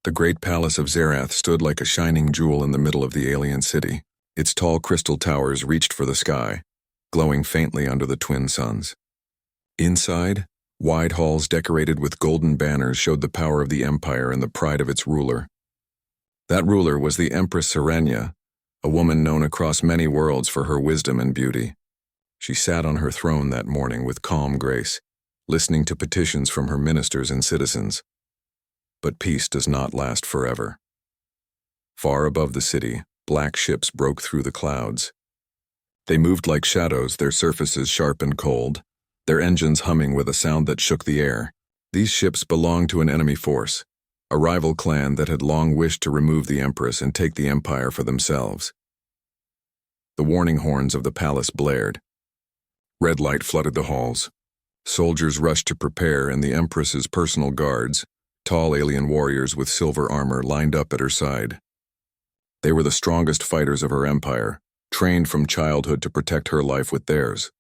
The great palace of Zerath stood like a shining jewel in the middle of the alien city. Its tall crystal towers reached for the sky, glowing faintly under the twin suns. Inside, wide halls decorated with golden banners showed the power of the empire and the pride of its ruler. That ruler was the Empress Serenia, a woman known across many worlds for her wisdom and beauty. She sat on her throne that morning with calm grace, listening to petitions from her ministers and citizens. But peace does not last forever. Far above the city, black ships broke through the clouds. They moved like shadows, their surfaces sharp and cold, their engines humming with a sound that shook the air. These ships belonged to an enemy force, a rival clan that had long wished to remove the Empress and take the empire for themselves. The warning horns of the palace blared. Red light flooded the halls. Soldiers rushed to prepare, and the Empress's personal guards, tall alien warriors with silver armor, lined up at her side. They were the strongest fighters of her empire, trained from childhood to protect her life with theirs.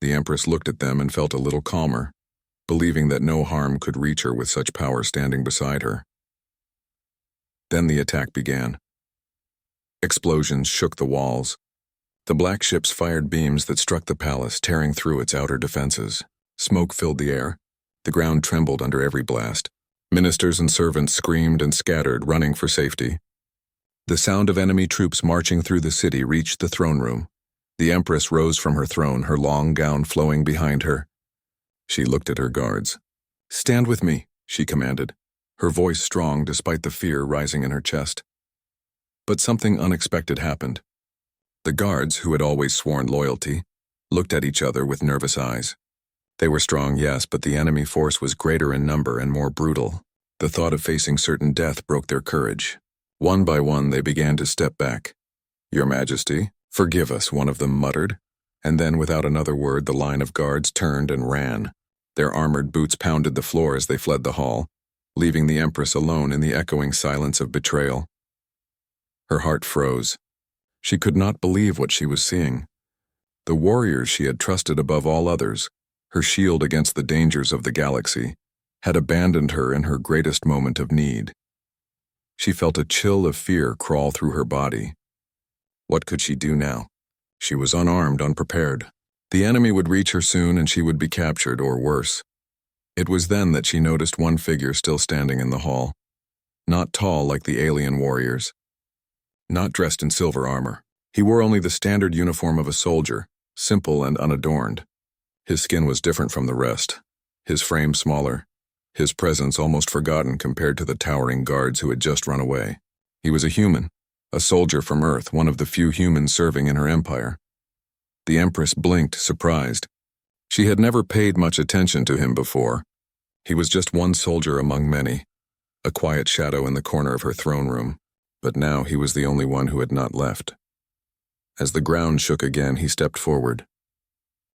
The Empress looked at them and felt a little calmer, believing that no harm could reach her with such power standing beside her. Then the attack began. Explosions shook the walls. The black ships fired beams that struck the palace, tearing through its outer defenses. Smoke filled the air. The ground trembled under every blast. Ministers and servants screamed and scattered, running for safety. The sound of enemy troops marching through the city reached the throne room. The Empress rose from her throne, her long gown flowing behind her. She looked at her guards. "Stand with me," she commanded, her voice strong despite the fear rising in her chest. But something unexpected happened. The guards, who had always sworn loyalty, looked at each other with nervous eyes. They were strong, yes, but the enemy force was greater in number and more brutal. The thought of facing certain death broke their courage. One by one, they began to step back. "Your Majesty, forgive us," one of them muttered, and then without another word the line of guards turned and ran. Their armored boots pounded the floor as they fled the hall, leaving the Empress alone in the echoing silence of betrayal. Her heart froze. She could not believe what she was seeing. The warriors she had trusted above all others, her shield against the dangers of the galaxy, had abandoned her in her greatest moment of need. She felt a chill of fear crawl through her body. What could she do now? She was unarmed, unprepared. The enemy would reach her soon and she would be captured, or worse. It was then that she noticed one figure still standing in the hall. Not tall like the alien warriors. Not dressed in silver armor. He wore only the standard uniform of a soldier, simple and unadorned. His skin was different from the rest, his frame smaller, his presence almost forgotten compared to the towering guards who had just run away. He was a human, a soldier from Earth, one of the few humans serving in her empire. The Empress blinked, surprised. She had never paid much attention to him before. He was just one soldier among many, a quiet shadow in the corner of her throne room. But now he was the only one who had not left. As the ground shook again, he stepped forward.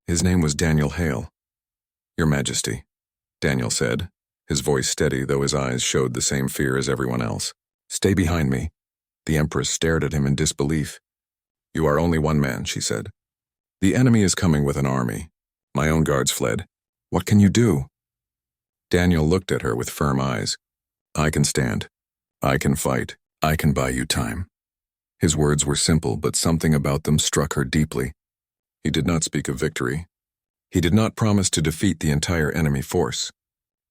His name was Daniel Hale. "Your Majesty," Daniel said, his voice steady though his eyes showed the same fear as everyone else. "Stay behind me." The Empress stared at him in disbelief. "You are only one man," she said. "The enemy is coming with an army. My own guards fled. What can you do?" Daniel looked at her with firm eyes. "I can stand. I can fight. I can buy you time." His words were simple, but something about them struck her deeply. He did not speak of victory. He did not promise to defeat the entire enemy force.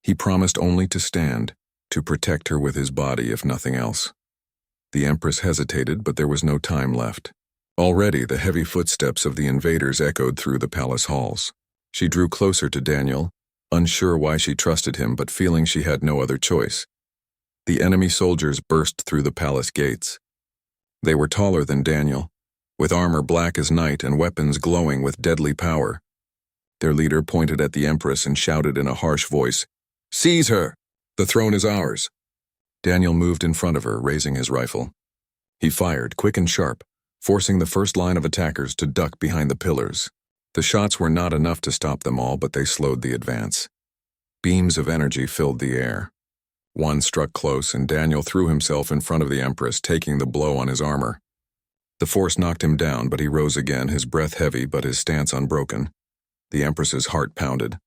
He promised only to stand, to protect her with his body if nothing else. The Empress hesitated, but there was no time left. Already the heavy footsteps of the invaders echoed through the palace halls. She drew closer to Daniel, unsure why she trusted him but feeling she had no other choice. The enemy soldiers burst through the palace gates. They were taller than Daniel, with armor black as night and weapons glowing with deadly power. Their leader pointed at the Empress and shouted in a harsh voice, "Seize her! The throne is ours!" Daniel moved in front of her, raising his rifle. He fired, quick and sharp, forcing the first line of attackers to duck behind the pillars. The shots were not enough to stop them all, but they slowed the advance. Beams of energy filled the air. One struck close, and Daniel threw himself in front of the Empress, taking the blow on his armor. The force knocked him down, but he rose again, his breath heavy but his stance unbroken. The Empress's heart pounded.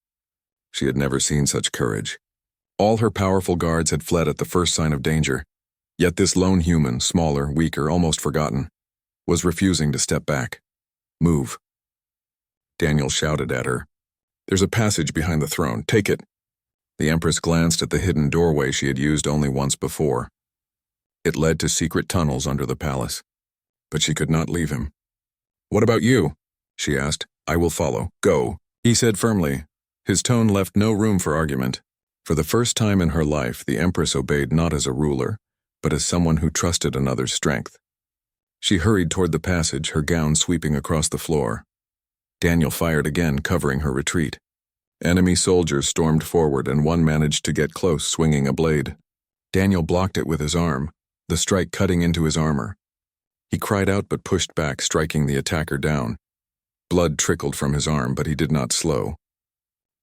She had never seen such courage. All her powerful guards had fled at the first sign of danger, yet this lone human, smaller, weaker, almost forgotten, was refusing to step back. "Move." Daniel shouted at her. "There's a passage behind the throne. Take it." The Empress glanced at the hidden doorway she had used only once before. It led to secret tunnels under the palace. But she could not leave him. "What about you?" she asked. "I will follow. Go," he said firmly. His tone left no room for argument. For the first time in her life, the Empress obeyed not as a ruler, but as someone who trusted another's strength. She hurried toward the passage, her gown sweeping across the floor. Daniel fired again, covering her retreat. Enemy soldiers stormed forward, and one managed to get close, swinging a blade. Daniel blocked it with his arm, the strike cutting into his armor. He cried out but pushed back, striking the attacker down. Blood trickled from his arm, but he did not slow.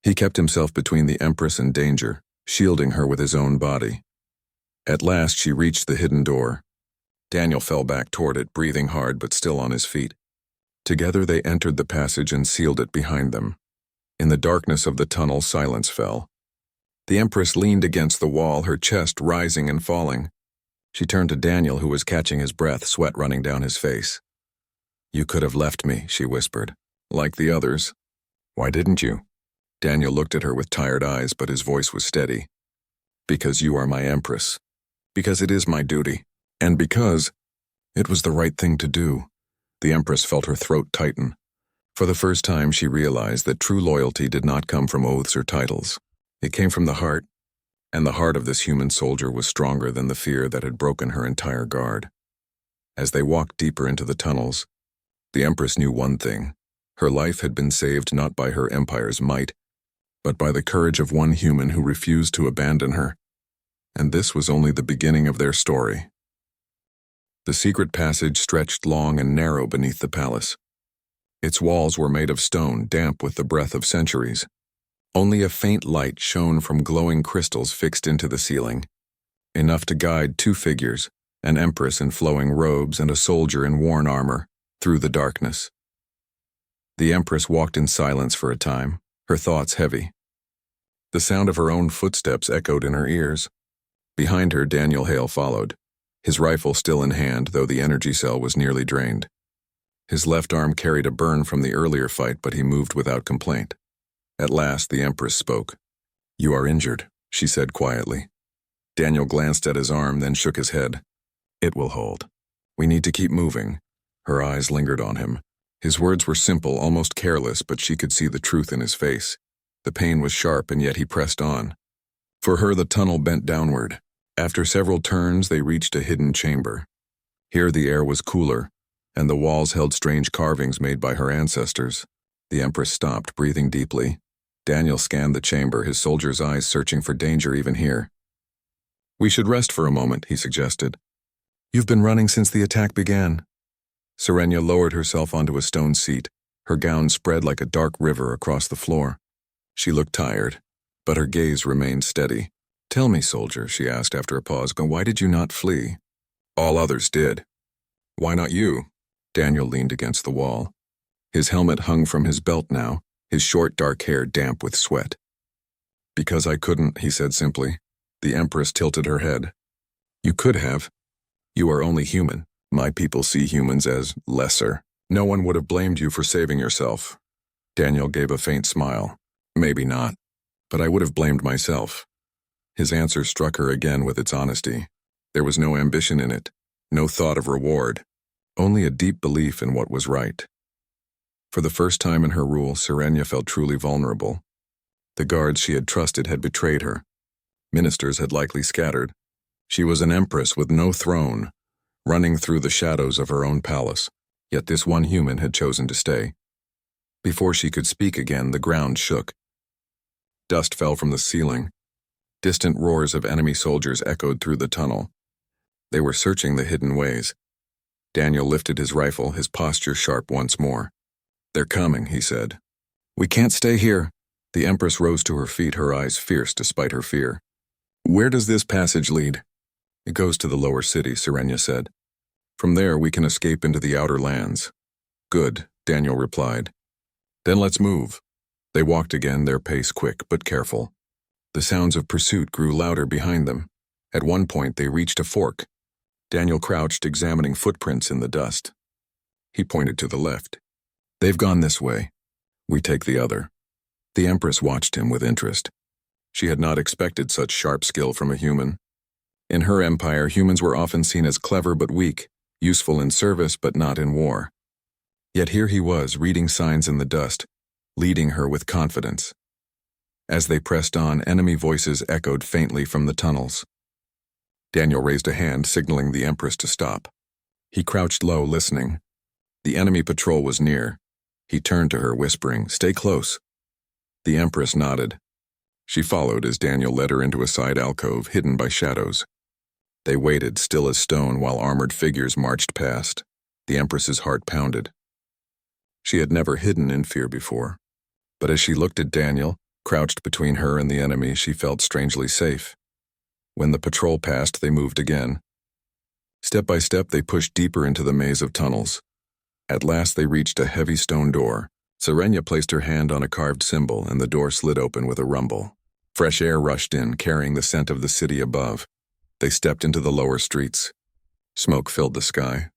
He kept himself between the Empress and danger, shielding her with his own body. At last she reached the hidden door. Daniel fell back toward it, breathing hard but still on his feet. Together they entered the passage and sealed it behind them. In the darkness of the tunnel, silence fell. The Empress leaned against the wall, her chest rising and falling. She turned to Daniel, who was catching his breath, sweat running down his face. "You could have left me," she whispered. "Like the others." "Why didn't you?" Daniel looked at her with tired eyes, but his voice was steady. "Because you are my Empress. Because it is my duty. And because it was the right thing to do." The Empress felt her throat tighten. For the first time she realized that true loyalty did not come from oaths or titles. It came from the heart, and the heart of this human soldier was stronger than the fear that had broken her entire guard. As they walked deeper into the tunnels, the Empress knew one thing. Her life had been saved not by her empire's might, but by the courage of one human who refused to abandon her. And this was only the beginning of their story. The secret passage stretched long and narrow beneath the palace. Its walls were made of stone, damp with the breath of centuries. Only a faint light shone from glowing crystals fixed into the ceiling, enough to guide two figures, an Empress in flowing robes and a soldier in worn armor, through the darkness. The Empress walked in silence for a time, her thoughts heavy. The sound of her own footsteps echoed in her ears. Behind her, Daniel Hale followed, his rifle still in hand, though the energy cell was nearly drained. His left arm carried a burn from the earlier fight, but he moved without complaint. At last, the Empress spoke. "You are injured," she said quietly. Daniel glanced at his arm, then shook his head. "It will hold. We need to keep moving." Her eyes lingered on him. His words were simple, almost careless, but she could see the truth in his face. The pain was sharp, and yet he pressed on. For her, the tunnel bent downward. After several turns, they reached a hidden chamber. Here the air was cooler, and the walls held strange carvings made by her ancestors. The Empress stopped, breathing deeply. Daniel scanned the chamber, his soldier's eyes searching for danger even here. "We should rest for a moment," he suggested. "You've been running since the attack began." Serenia lowered herself onto a stone seat, her gown spread like a dark river across the floor. She looked tired, but her gaze remained steady. "Tell me, soldier," she asked after a pause, "why did you not flee?" "All others did." "Why not you?" Daniel leaned against the wall. His helmet hung from his belt now, his short dark hair damp with sweat. "Because I couldn't," he said simply. The Empress tilted her head. "You could have. You are only human. My people see humans as lesser. No one would have blamed you for saving yourself." Daniel gave a faint smile. "Maybe not, but I would have blamed myself." His answer struck her again with its honesty. There was no ambition in it, no thought of reward, only a deep belief in what was right. For the first time in her rule, Serenia felt truly vulnerable. The guards she had trusted had betrayed her. Ministers had likely scattered. She was an Empress with no throne, running through the shadows of her own palace, yet this one human had chosen to stay. Before she could speak again, the ground shook. Dust fell from the ceiling. Distant roars of enemy soldiers echoed through the tunnel. They were searching the hidden ways. Daniel lifted his rifle, his posture sharp once more. "They're coming," he said. "We can't stay here." The Empress rose to her feet, her eyes fierce despite her fear. "Where does this passage lead?" "It goes to the lower city," Serenia said. "From there we can escape into the outer lands." "Good," Daniel replied. "Then let's move." They walked again, their pace quick but careful. The sounds of pursuit grew louder behind them. At one point, they reached a fork. Daniel crouched, examining footprints in the dust. He pointed to the left. "They've gone this way. We take the other." The Empress watched him with interest. She had not expected such sharp skill from a human. In her empire, humans were often seen as clever but weak, useful in service but not in war. Yet here he was, reading signs in the dust, leading her with confidence. As they pressed on, enemy voices echoed faintly from the tunnels. Daniel raised a hand, signaling the Empress to stop. He crouched low, listening. The enemy patrol was near. He turned to her, whispering, "Stay close." The Empress nodded. She followed as Daniel led her into a side alcove hidden by shadows. They waited, still as stone, while armored figures marched past. The Empress's heart pounded. She had never hidden in fear before. But as she looked at Daniel, crouched between her and the enemy, she felt strangely safe. When the patrol passed, they moved again. Step by step, they pushed deeper into the maze of tunnels. At last, they reached a heavy stone door. Serenia placed her hand on a carved symbol, and the door slid open with a rumble. Fresh air rushed in, carrying the scent of the city above. They stepped into the lower streets. Smoke filled the sky.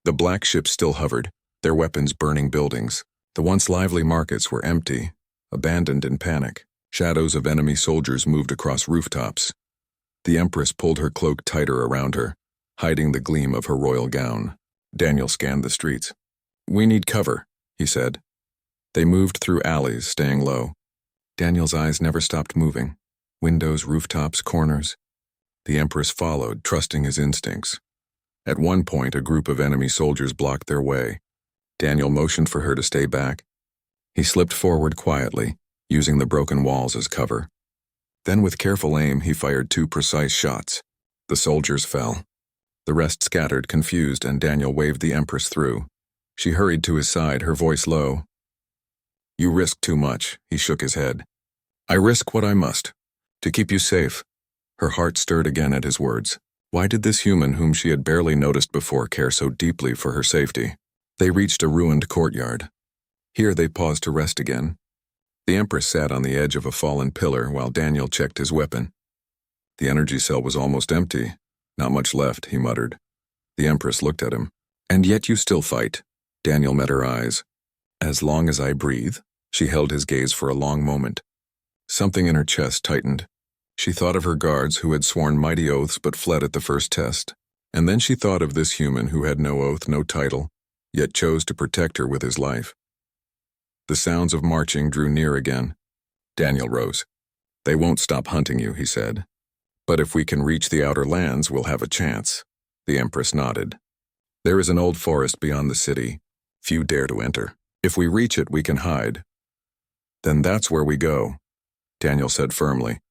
The black ships still hovered, their weapons burning buildings. The once lively markets were empty, abandoned in panic. Shadows of enemy soldiers moved across rooftops. The Empress pulled her cloak tighter around her, hiding the gleam of her royal gown. Daniel scanned the streets. "We need cover," he said. They moved through alleys, staying low. Daniel's eyes never stopped moving. Windows, rooftops, corners. The Empress followed, trusting his instincts. At one point, a group of enemy soldiers blocked their way. Daniel motioned for her to stay back. He slipped forward quietly, using the broken walls as cover. Then, with careful aim, he fired 2 precise shots. The soldiers fell. The rest scattered, confused, and Daniel waved the Empress through. She hurried to his side, her voice low. "You risk too much," he shook his head. "I risk what I must, to keep you safe." Her heart stirred again at his words. Why did this human, whom she had barely noticed before, care so deeply for her safety? They reached a ruined courtyard. Here they paused to rest again. The Empress sat on the edge of a fallen pillar while Daniel checked his weapon. The energy cell was almost empty. "Not much left," he muttered. The Empress looked at him. "And yet you still fight." Daniel met her eyes. "As long as I breathe." She held his gaze for a long moment. Something in her chest tightened. She thought of her guards who had sworn mighty oaths but fled at the first test. And then she thought of this human who had no oath, no title, yet chose to protect her with his life. The sounds of marching drew near again. Daniel rose. "They won't stop hunting you," he said. "But if we can reach the outer lands, we'll have a chance." The Empress nodded. "There is an old forest beyond the city. Few dare to enter. If we reach it, we can hide." "Then that's where we go," Daniel said firmly.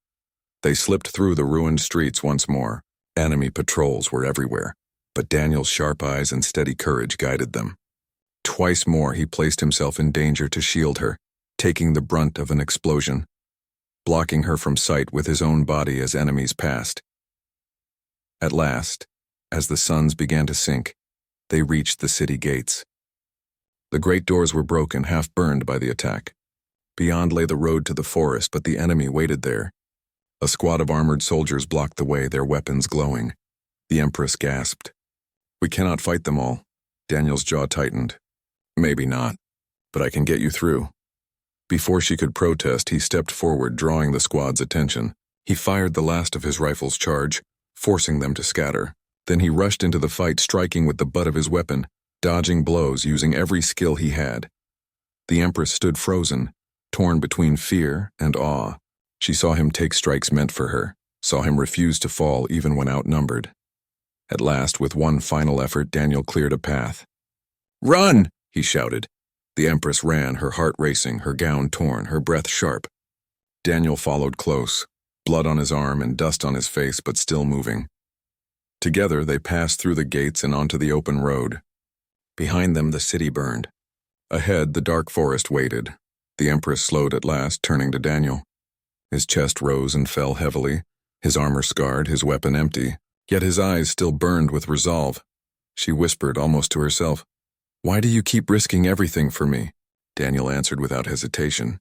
They slipped through the ruined streets once more. Enemy patrols were everywhere, but Daniel's sharp eyes and steady courage guided them. Twice more he placed himself in danger to shield her, taking the brunt of an explosion, blocking her from sight with his own body as enemies passed. At last, as the suns began to sink, they reached the city gates. The great doors were broken, half burned by the attack. Beyond lay the road to the forest, but the enemy waited there. A squad of armored soldiers blocked the way, their weapons glowing. The Empress gasped. "We cannot fight them all." Daniel's jaw tightened. "Maybe not, but I can get you through." Before she could protest, he stepped forward, drawing the squad's attention. He fired the last of his rifle's charge, forcing them to scatter. Then he rushed into the fight, striking with the butt of his weapon, dodging blows, using every skill he had. The Empress stood frozen, torn between fear and awe. She saw him take strikes meant for her, saw him refuse to fall even when outnumbered. At last, with one final effort, Daniel cleared a path. "Run!" he shouted. The Empress ran, her heart racing, her gown torn, her breath sharp. Daniel followed close, blood on his arm and dust on his face, but still moving. Together, they passed through the gates and onto the open road. Behind them, the city burned. Ahead, the dark forest waited. The Empress slowed at last, turning to Daniel. His chest rose and fell heavily, his armor scarred, his weapon empty, yet his eyes still burned with resolve. She whispered almost to herself, "Why do you keep risking everything for me?" Daniel answered without hesitation.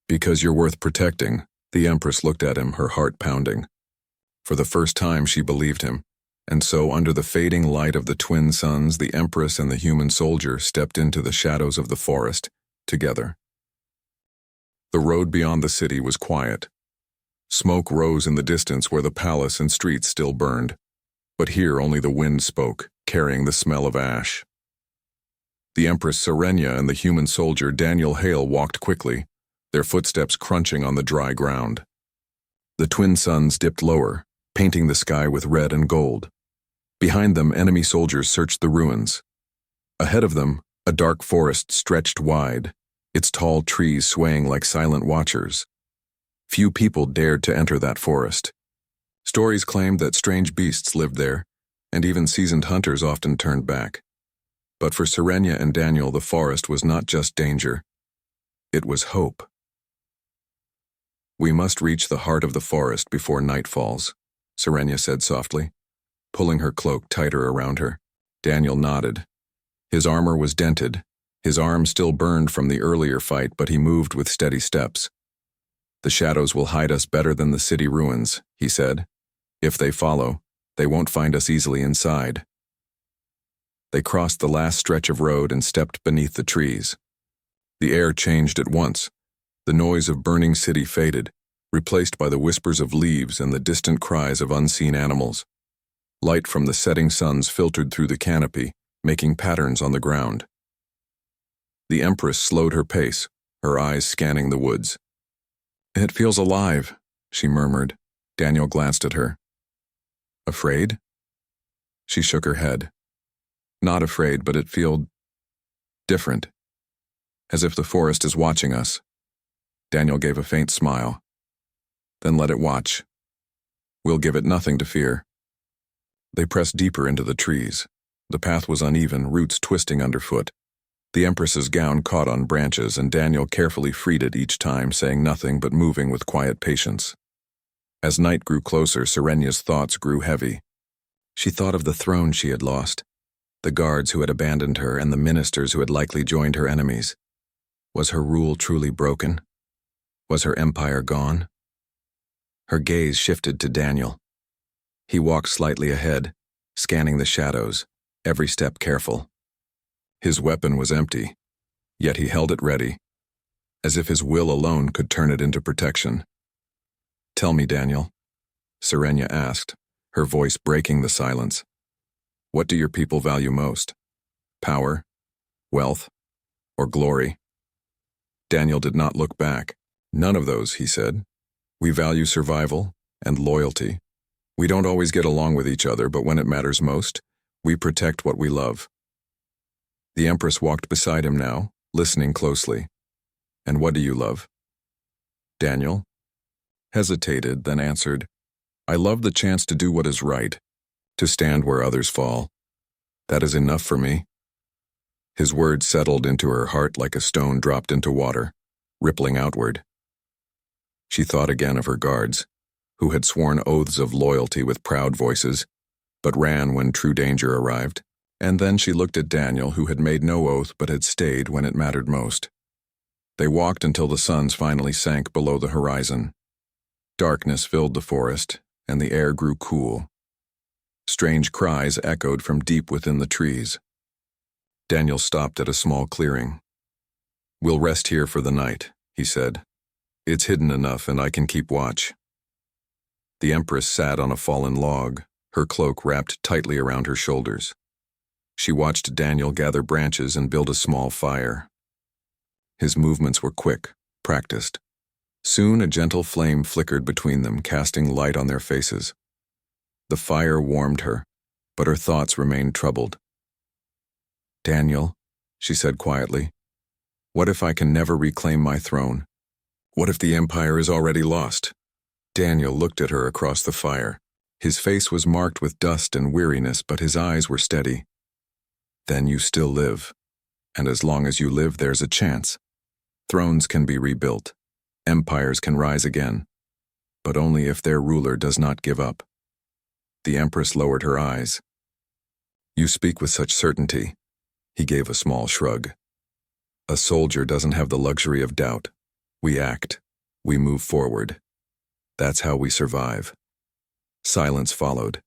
"Because you're worth protecting," The Empress looked at him, her heart pounding. For the first time she believed him, and so under the fading light of the twin suns, the Empress and the human soldier stepped into the shadows of the forest, together. The road beyond the city was quiet. Smoke rose in the distance where the palace and streets still burned, but here only the wind spoke, carrying the smell of ash. The Empress Serenia and the human soldier Daniel Hale walked quickly, their footsteps crunching on the dry ground. The twin suns dipped lower, painting the sky with red and gold. Behind them, enemy soldiers searched the ruins. Ahead of them, a dark forest stretched wide, its tall trees swaying like silent watchers. Few people dared to enter that forest. Stories claimed that strange beasts lived there, and even seasoned hunters often turned back. But for Serenia and Daniel, the forest was not just danger. It was hope. "We must reach the heart of the forest before night falls," Serenia said softly, pulling her cloak tighter around her. Daniel nodded. His armor was dented, his arm still burned from the earlier fight, but he moved with steady steps. "The shadows will hide us better than the city ruins," he said. "If they follow, they won't find us easily inside." They crossed the last stretch of road and stepped beneath the trees. The air changed at once. The noise of burning city faded, replaced by the whispers of leaves and the distant cries of unseen animals. Light from the setting suns filtered through the canopy, making patterns on the ground. The Empress slowed her pace, her eyes scanning the woods. "It feels alive," she murmured. Daniel glanced at her. "Afraid?" She shook her head. "Not afraid, but it feels different. As if the forest is watching us." Daniel gave a faint smile. "Then let it watch. We'll give it nothing to fear." They pressed deeper into the trees. The path was uneven, roots twisting underfoot. The Empress's gown caught on branches, and Daniel carefully freed it each time, saying nothing but moving with quiet patience. As night grew closer, Serenia's thoughts grew heavy. She thought of the throne she had lost, the guards who had abandoned her, and the ministers who had likely joined her enemies. Was her rule truly broken? Was her empire gone? Her gaze shifted to Daniel. He walked slightly ahead, scanning the shadows, every step careful. His weapon was empty, yet he held it ready, as if his will alone could turn it into protection. "Tell me, Daniel," Serenia asked, her voice breaking the silence. "What do your people value most? Power, wealth, or glory?" Daniel did not look back. "None of those," he said. "We value survival and loyalty. We don't always get along with each other, but when it matters most, we protect what we love." The Empress walked beside him now, listening closely. "And what do you love?" Daniel hesitated, then answered, "I love the chance to do what is right, to stand where others fall. That is enough for me." His words settled into her heart like a stone dropped into water, rippling outward. She thought again of her guards, who had sworn oaths of loyalty with proud voices, but ran when true danger arrived. And then she looked at Daniel, who had made no oath but had stayed when it mattered most. They walked until the suns finally sank below the horizon. Darkness filled the forest, and the air grew cool. Strange cries echoed from deep within the trees. Daniel stopped at a small clearing. "We'll rest here for the night," he said. "It's hidden enough and I can keep watch." The Empress sat on a fallen log, her cloak wrapped tightly around her shoulders. She watched Daniel gather branches and build a small fire. His movements were quick, practiced. Soon a gentle flame flickered between them, casting light on their faces. The fire warmed her, but her thoughts remained troubled. "Daniel," she said quietly, "what if I can never reclaim my throne? What if the empire is already lost?" Daniel looked at her across the fire. His face was marked with dust and weariness, but his eyes were steady. "Then you still live, and as long as you live, there's a chance. Thrones can be rebuilt, empires can rise again, but only if their ruler does not give up." The Empress lowered her eyes. "You speak with such certainty." He gave a small shrug. "A soldier doesn't have the luxury of doubt. We act. We move forward." That's how we survive. Silence followed.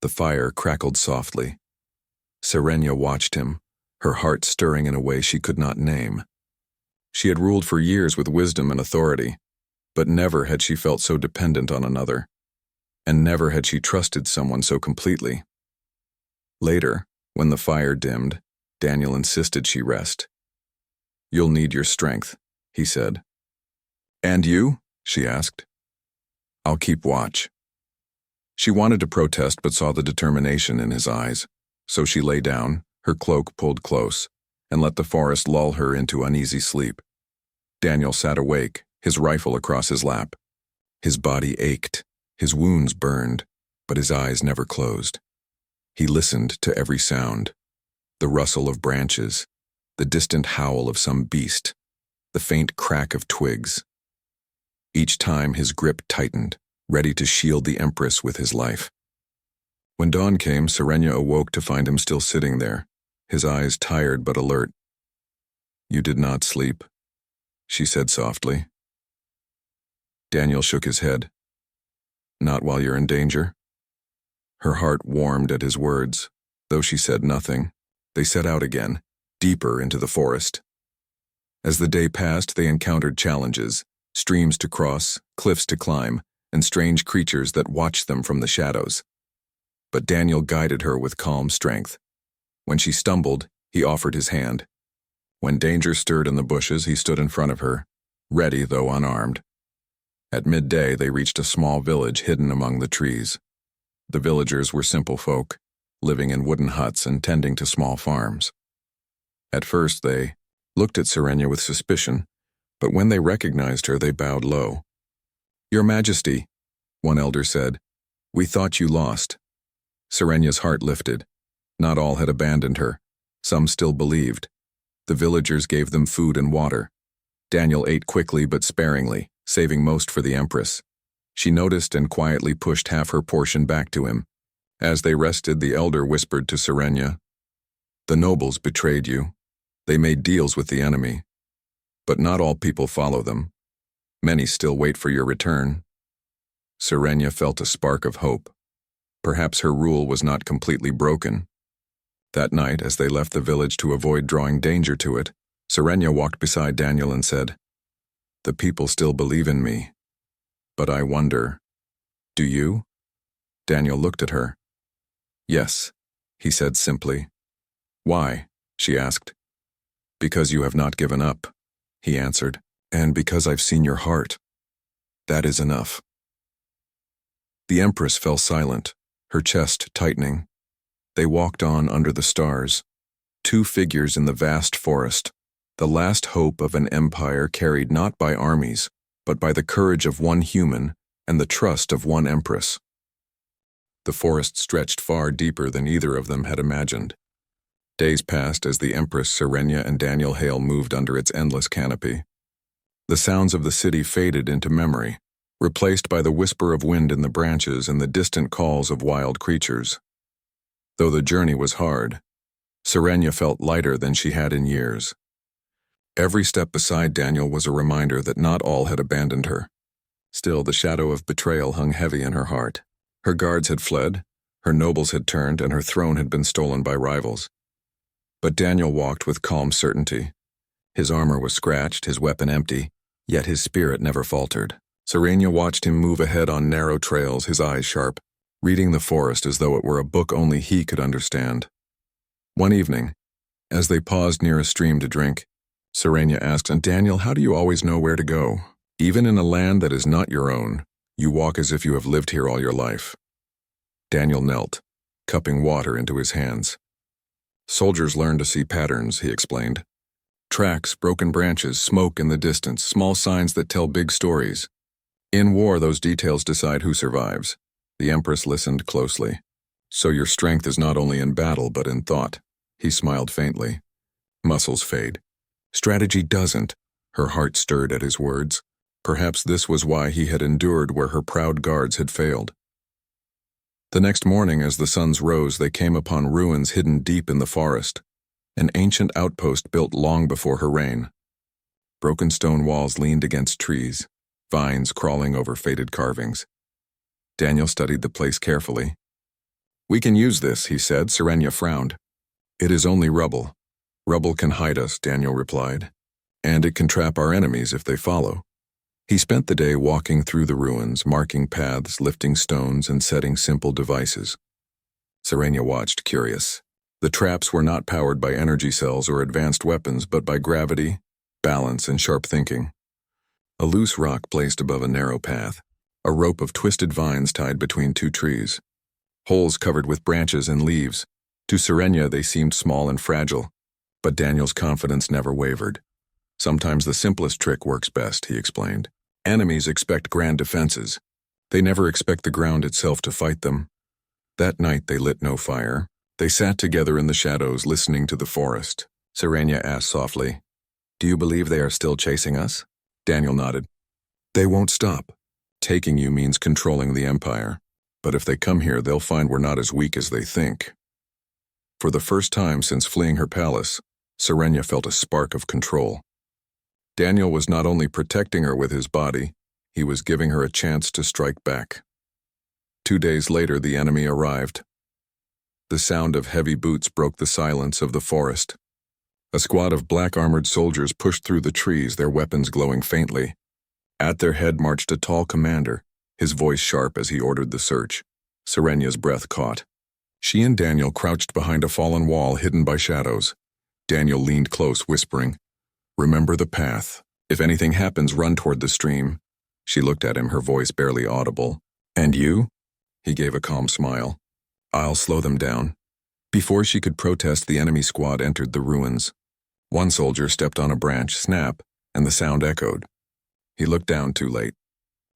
The fire crackled softly. Serenia watched him, her heart stirring in a way she could not name. She had ruled for years with wisdom and authority, but never had she felt so dependent on another, and never had she trusted someone so completely. Later, when the fire dimmed, Daniel insisted she rest. "You'll need your strength," he said. "And you?" she asked. "I'll keep watch." She wanted to protest but saw the determination in his eyes, so she lay down, her cloak pulled close, and let the forest lull her into uneasy sleep. Daniel sat awake, his rifle across his lap. His body ached, his wounds burned, but his eyes never closed. He listened to every sound, the rustle of branches, the distant howl of some beast, the faint crack of twigs. Each time his grip tightened, ready to shield the Empress with his life. When dawn came, Serenia awoke to find him still sitting there, his eyes tired but alert. "You did not sleep," she said softly. Daniel shook his head. "Not while you're in danger?" Her heart warmed at his words. Though she said nothing, they set out again, deeper into the forest. As the day passed, they encountered challenges, streams to cross, cliffs to climb, and strange creatures that watched them from the shadows. But Daniel guided her with calm strength. When she stumbled, he offered his hand. When danger stirred in the bushes, he stood in front of her, ready though unarmed. At midday, they reached a small village hidden among the trees. The villagers were simple folk, living in wooden huts and tending to small farms. At first, they looked at Serenia with suspicion, but when they recognized her, they bowed low. "Your Majesty," one elder said, "we thought you lost." Serenia's heart lifted. Not all had abandoned her. Some still believed. The villagers gave them food and water. Daniel ate quickly but sparingly, saving most for the Empress. She noticed and quietly pushed half her portion back to him. As they rested, the elder whispered to Serenia, "The nobles betrayed you. They made deals with the enemy. But not all people follow them. Many still wait for your return." Serenia felt a spark of hope. Perhaps her rule was not completely broken. That night, as they left the village to avoid drawing danger to it, Serenia walked beside Daniel and said, "The people still believe in me. But I wonder, do you?" Daniel looked at her. "Yes," he said simply. "Why?" she asked. "Because you have not given up," he answered, "and because I've seen your heart. That is enough." The Empress fell silent, her chest tightening. They walked on under the stars, two figures in the vast forest, the last hope of an empire carried not by armies, but by the courage of one human and the trust of one Empress. The forest stretched far deeper than either of them had imagined. Days passed as the Empress, Serenia, and Daniel Hale moved under its endless canopy. The sounds of the city faded into memory, replaced by the whisper of wind in the branches and the distant calls of wild creatures. Though the journey was hard, Serenia felt lighter than she had in years. Every step beside Daniel was a reminder that not all had abandoned her. Still, the shadow of betrayal hung heavy in her heart. Her guards had fled, her nobles had turned, and her throne had been stolen by rivals. But Daniel walked with calm certainty. His armor was scratched, his weapon empty, yet his spirit never faltered. Serenia watched him move ahead on narrow trails, his eyes sharp, reading the forest as though it were a book only he could understand. One evening, as they paused near a stream to drink, Serenia asked, "And Daniel, how do you always know where to go? Even in a land that is not your own, you walk as if you have lived here all your life." Daniel knelt, cupping water into his hands. "Soldiers learn to see patterns," he explained. "Tracks, broken branches, smoke in the distance, small signs that tell big stories. In war, those details decide who survives." The Empress listened closely. "So your strength is not only in battle but in thought." He smiled faintly. "Muscles fade. Strategy doesn't." Her heart stirred at his words. Perhaps this was why he had endured where her proud guards had failed. The next morning, as the suns rose, they came upon ruins hidden deep in the forest, an ancient outpost built long before her reign. Broken stone walls leaned against trees, vines crawling over faded carvings. Daniel studied the place carefully. "We can use this," he said. Serenia frowned. "It is only rubble." "Rubble can hide us," Daniel replied. "And it can trap our enemies if they follow." He spent the day walking through the ruins, marking paths, lifting stones, and setting simple devices. Serenia watched, curious. The traps were not powered by energy cells or advanced weapons, but by gravity, balance, and sharp thinking. A loose rock placed above a narrow path, a rope of twisted vines tied between two trees, holes covered with branches and leaves. To Serenia they seemed small and fragile, but Daniel's confidence never wavered. "Sometimes the simplest trick works best," he explained. "Enemies expect grand defenses. They never expect the ground itself to fight them." That night they lit no fire. They sat together in the shadows, listening to the forest. Serenia asked softly, "Do you believe they are still chasing us?" Daniel nodded. "They won't stop. Taking you means controlling the empire. But if they come here, they'll find we're not as weak as they think." For the first time since fleeing her palace, Serenia felt a spark of control. Daniel was not only protecting her with his body, he was giving her a chance to strike back. 2 days later, the enemy arrived. The sound of heavy boots broke the silence of the forest. A squad of black-armored soldiers pushed through the trees, their weapons glowing faintly. At their head marched a tall commander, his voice sharp as he ordered the search. Serenia's breath caught. She and Daniel crouched behind a fallen wall hidden by shadows. Daniel leaned close, whispering, "Remember the path. If anything happens, run toward the stream." She looked at him, her voice barely audible. "And you?" He gave a calm smile. "I'll slow them down." Before she could protest, the enemy squad entered the ruins. One soldier stepped on a branch, snap, and the sound echoed. He looked down too late.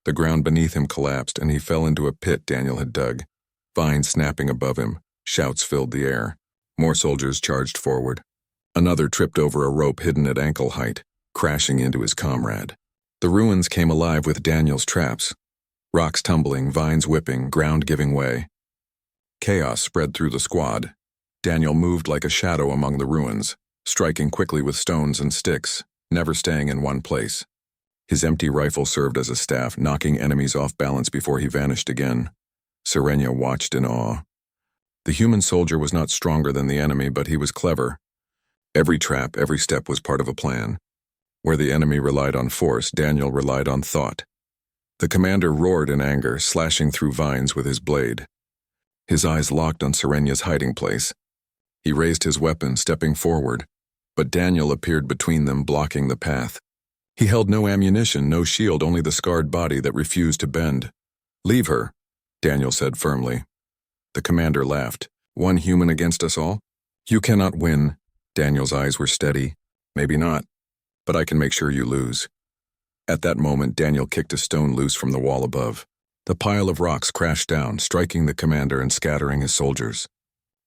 The ground beneath him collapsed, and he fell into a pit Daniel had dug. Vines snapping above him, shouts filled the air. More soldiers charged forward. Another tripped over a rope hidden at ankle height, crashing into his comrade. The ruins came alive with Daniel's traps. Rocks tumbling, vines whipping, ground giving way. Chaos spread through the squad. Daniel moved like a shadow among the ruins, striking quickly with stones and sticks, never staying in one place. His empty rifle served as a staff, knocking enemies off balance before he vanished again. Serenia watched in awe. The human soldier was not stronger than the enemy, but he was clever. Every trap, every step was part of a plan. Where the enemy relied on force, Daniel relied on thought. The commander roared in anger, slashing through vines with his blade. His eyes locked on Serenia's hiding place. He raised his weapon, stepping forward, but Daniel appeared between them, blocking the path. He held no ammunition, no shield, only the scarred body that refused to bend. "Leave her," Daniel said firmly. The commander laughed. "One human against us all? You cannot win." Daniel's eyes were steady. "Maybe not, but I can make sure you lose." At that moment, Daniel kicked a stone loose from the wall above. The pile of rocks crashed down, striking the commander and scattering his soldiers.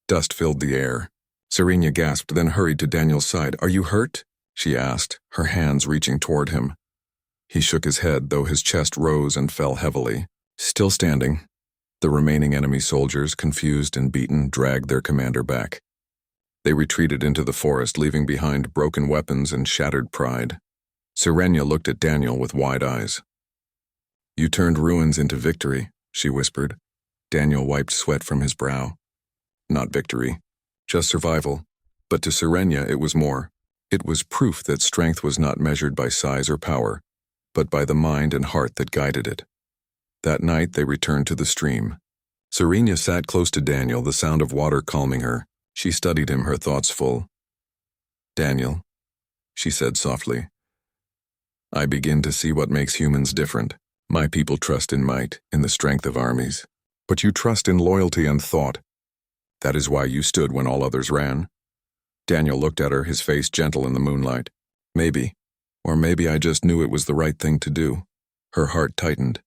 Dust filled the air. Serenia gasped, then hurried to Daniel's side. "Are you hurt?" she asked, her hands reaching toward him. He shook his head, though his chest rose and fell heavily. Still standing, the remaining enemy soldiers, confused and beaten, dragged their commander back. They retreated into the forest, leaving behind broken weapons and shattered pride. Serenia looked at Daniel with wide eyes. "You turned ruins into victory," she whispered. Daniel wiped sweat from his brow. Not victory, just survival. But to Serenia it was more. It was proof that strength was not measured by size or power, but by the mind and heart that guided it. That night they returned to the stream. Serenia sat close to Daniel, the sound of water calming her. She studied him, her thoughts full. "Daniel," she said softly, "I begin to see what makes humans different. My people trust in might, in the strength of armies. But you trust in loyalty and thought. That is why you stood when all others ran." Daniel looked at her, his face gentle in the moonlight. "Maybe, or maybe I just knew it was the right thing to do." Her heart tightened.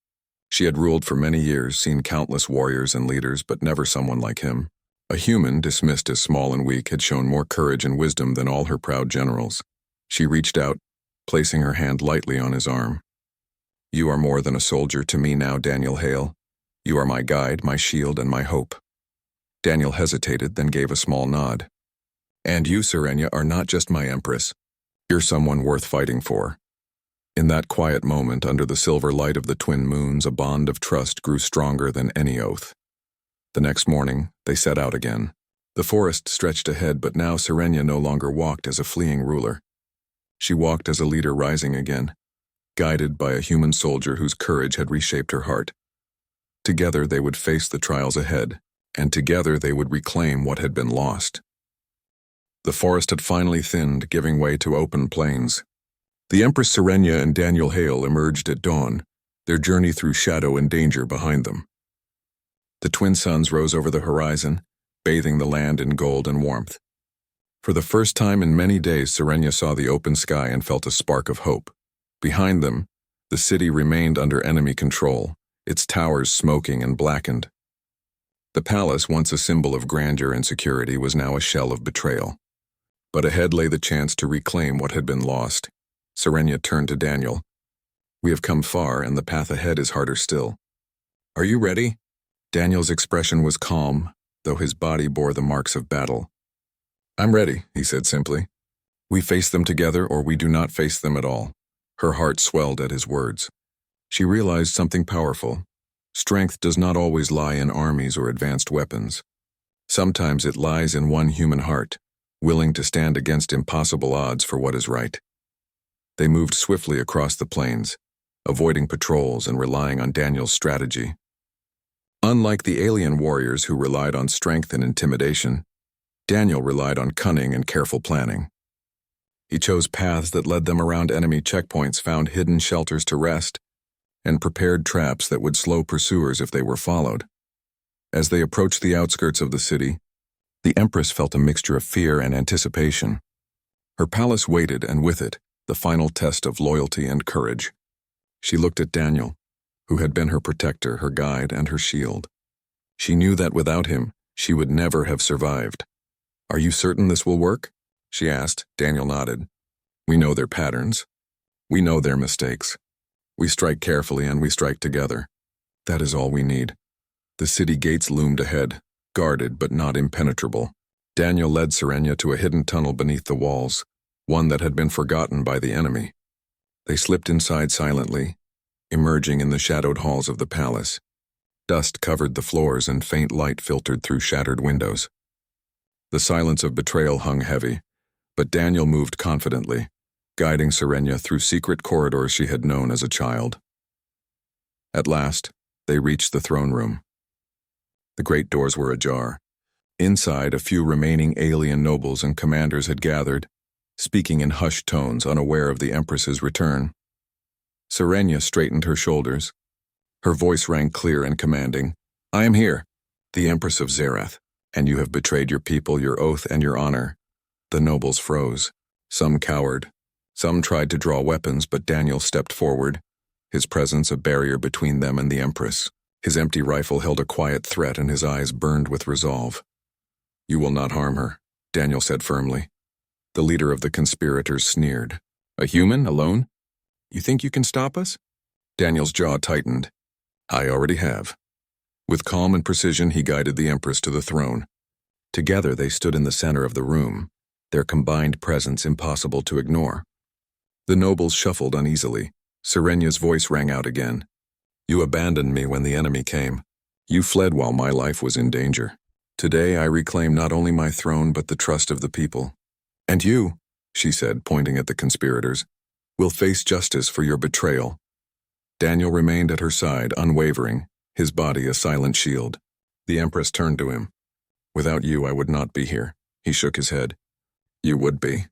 She had ruled for many years, seen countless warriors and leaders, but never someone like him. A human, dismissed as small and weak, had shown more courage and wisdom than all her proud generals. She reached out, placing her hand lightly on his arm. "You are more than a soldier to me now, Daniel Hale. You are my guide, my shield, and my hope." Daniel hesitated, then gave a small nod. "And you, Serenia, are not just my Empress. You're someone worth fighting for." In that quiet moment, under the silver light of the twin moons, a bond of trust grew stronger than any oath. The next morning, they set out again. The forest stretched ahead, but now Serenia no longer walked as a fleeing ruler. She walked as a leader rising again, guided by a human soldier whose courage had reshaped her heart. Together they would face the trials ahead, and together they would reclaim what had been lost. The forest had finally thinned, giving way to open plains. The Empress Serenia and Daniel Hale emerged at dawn, their journey through shadow and danger behind them. The twin suns rose over the horizon, bathing the land in gold and warmth. For the first time in many days, Serenia saw the open sky and felt a spark of hope. Behind them, the city remained under enemy control, its towers smoking and blackened. The palace, once a symbol of grandeur and security, was now a shell of betrayal. But ahead lay the chance to reclaim what had been lost. Serenia turned to Daniel. "We have come far, and the path ahead is harder still. Are you ready?" Daniel's expression was calm, though his body bore the marks of battle. "I'm ready," he said simply. "We face them together, or we do not face them at all." Her heart swelled at his words. She realized something powerful. Strength does not always lie in armies or advanced weapons. Sometimes it lies in one human heart, willing to stand against impossible odds for what is right. They moved swiftly across the plains, avoiding patrols and relying on Daniel's strategy. Unlike the alien warriors who relied on strength and intimidation, Daniel relied on cunning and careful planning. He chose paths that led them around enemy checkpoints, found hidden shelters to rest, and prepared traps that would slow pursuers if they were followed. As they approached the outskirts of the city, the Empress felt a mixture of fear and anticipation. Her palace waited, and with it, the final test of loyalty and courage. She looked at Daniel, who had been her protector, her guide, and her shield. She knew that without him, she would never have survived. "Are you certain this will work?" she asked. Daniel nodded. "We know their patterns. We know their mistakes. We strike carefully and we strike together. That is all we need." The city gates loomed ahead, guarded but not impenetrable. Daniel led Serenia to a hidden tunnel beneath the walls, one that had been forgotten by the enemy. They slipped inside silently, emerging in the shadowed halls of the palace. Dust covered the floors and faint light filtered through shattered windows. The silence of betrayal hung heavy, but Daniel moved confidently, guiding Serenia through secret corridors she had known as a child. At last, they reached the throne room. The great doors were ajar. Inside, a few remaining alien nobles and commanders had gathered, speaking in hushed tones, unaware of the Empress's return. Serenia straightened her shoulders. Her voice rang clear and commanding. "I am here, the Empress of Zerath, and you have betrayed your people, your oath, and your honor." The nobles froze. Some cowered. Some tried to draw weapons, but Daniel stepped forward, his presence a barrier between them and the Empress. His empty rifle held a quiet threat, and his eyes burned with resolve. "You will not harm her," Daniel said firmly. The leader of the conspirators sneered. "A human, alone? You think you can stop us?" Daniel's jaw tightened. "I already have." With calm and precision, he guided the Empress to the throne. Together they stood in the center of the room, their combined presence impossible to ignore. The nobles shuffled uneasily. Serenia's voice rang out again. "You abandoned me when the enemy came. You fled while my life was in danger. Today I reclaim not only my throne but the trust of the people. And you," she said, pointing at the conspirators, "will face justice for your betrayal." Daniel remained at her side, unwavering, his body a silent shield. The Empress turned to him. "Without you, I would not be here." He shook his head. "You would be.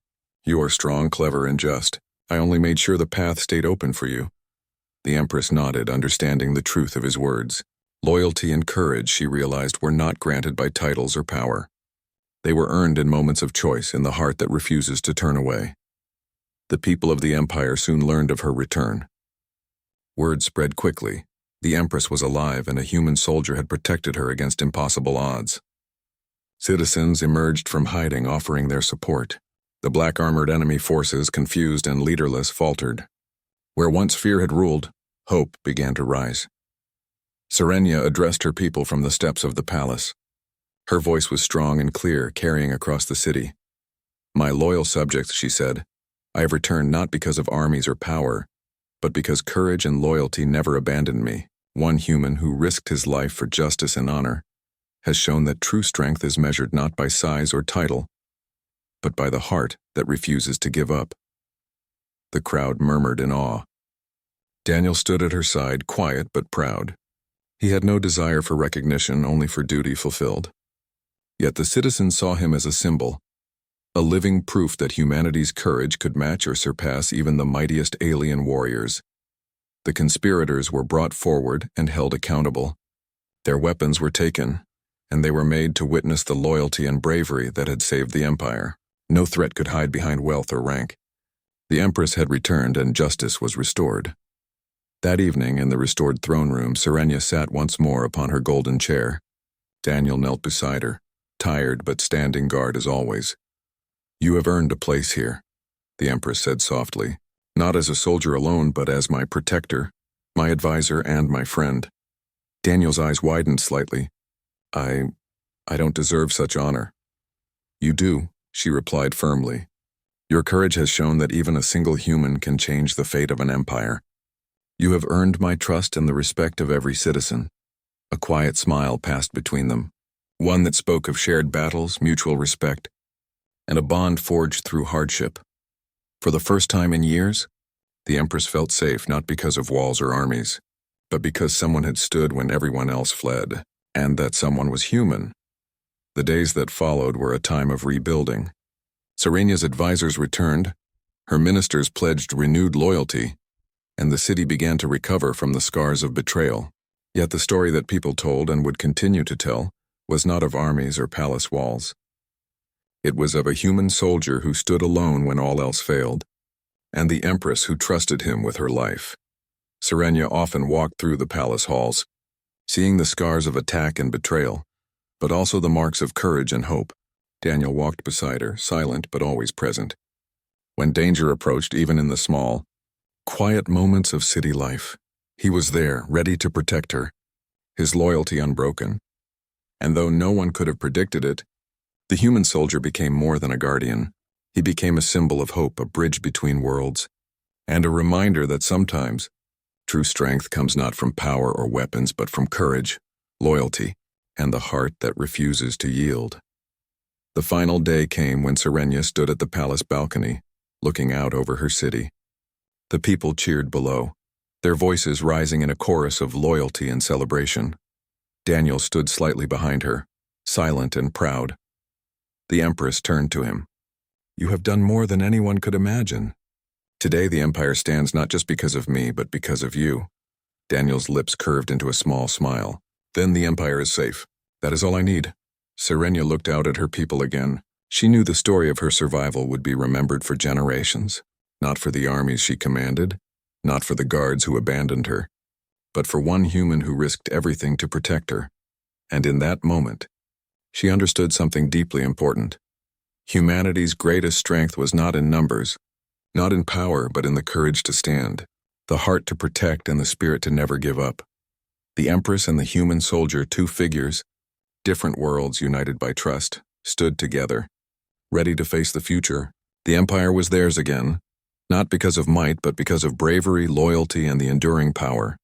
You are strong, clever, and just. I only made sure the path stayed open for you." The Empress nodded, understanding the truth of his words. Loyalty and courage, she realized, were not granted by titles or power. They were earned in moments of choice, in the heart that refuses to turn away. The people of the Empire soon learned of her return. Word spread quickly. The Empress was alive, and a human soldier had protected her against impossible odds. Citizens emerged from hiding, offering their support. The black-armored enemy forces, confused and leaderless, faltered. Where once fear had ruled, hope began to rise. Serenia addressed her people from the steps of the palace. Her voice was strong and clear, carrying across the city. "My loyal subjects," she said, "I have returned not because of armies or power, but because courage and loyalty never abandoned me. One human who risked his life for justice and honor has shown that true strength is measured not by size or title, but by the heart that refuses to give up. The crowd murmured in awe. Daniel stood at her side, quiet but proud. He had no desire for recognition, only for duty fulfilled. Yet the citizens saw him as a symbol, a living proof that humanity's courage could match or surpass even the mightiest alien warriors. The conspirators were brought forward and held accountable. Their weapons were taken, and they were made to witness the loyalty and bravery that had saved the Empire. No threat could hide behind wealth or rank. The Empress had returned and justice was restored. That evening, in the restored throne room, Serenia sat once more upon her golden chair. Daniel knelt beside her, tired but standing guard as always. "You have earned a place here," the Empress said softly, "not as a soldier alone, but as my protector, my advisor, and my friend." Daniel's eyes widened slightly. I don't deserve such honor." "You do," she replied firmly. "Your courage has shown that even a single human can change the fate of an empire. You have earned my trust and the respect of every citizen." A quiet smile passed between them, one that spoke of shared battles, mutual respect, and a bond forged through hardship. For the first time in years, the Empress felt safe not because of walls or armies, but because someone had stood when everyone else fled, and that someone was human. The days that followed were a time of rebuilding. Serenia's advisors returned, her ministers pledged renewed loyalty, and the city began to recover from the scars of betrayal. Yet the story that people told and would continue to tell was not of armies or palace walls. It was of a human soldier who stood alone when all else failed, and the Empress who trusted him with her life. Serenia often walked through the palace halls, seeing the scars of attack and betrayal, but also the marks of courage and hope. Daniel walked beside her, silent but always present. When danger approached, even in the small, quiet moments of city life, he was there, ready to protect her, his loyalty unbroken. And though no one could have predicted it, the human soldier became more than a guardian. He became a symbol of hope, a bridge between worlds, and a reminder that sometimes true strength comes not from power or weapons, but from courage, loyalty, and the heart that refuses to yield. The final day came when Serenia stood at the palace balcony, looking out over her city. The people cheered below, their voices rising in a chorus of loyalty and celebration. Daniel stood slightly behind her, silent and proud. The Empress turned to him. "You have done more than anyone could imagine. Today the Empire stands not just because of me, but because of you." Daniel's lips curved into a small smile. "Then the Empire is safe. That is all I need." Serenia looked out at her people again. She knew the story of her survival would be remembered for generations, not for the armies she commanded, not for the guards who abandoned her, but for one human who risked everything to protect her. And in that moment, she understood something deeply important. Humanity's greatest strength was not in numbers, not in power, but in the courage to stand, the heart to protect, and the spirit to never give up. The Empress and the human soldier, two figures, different worlds united by trust, stood together, ready to face the future. The Empire was theirs again, not because of might, but because of bravery, loyalty, and the enduring power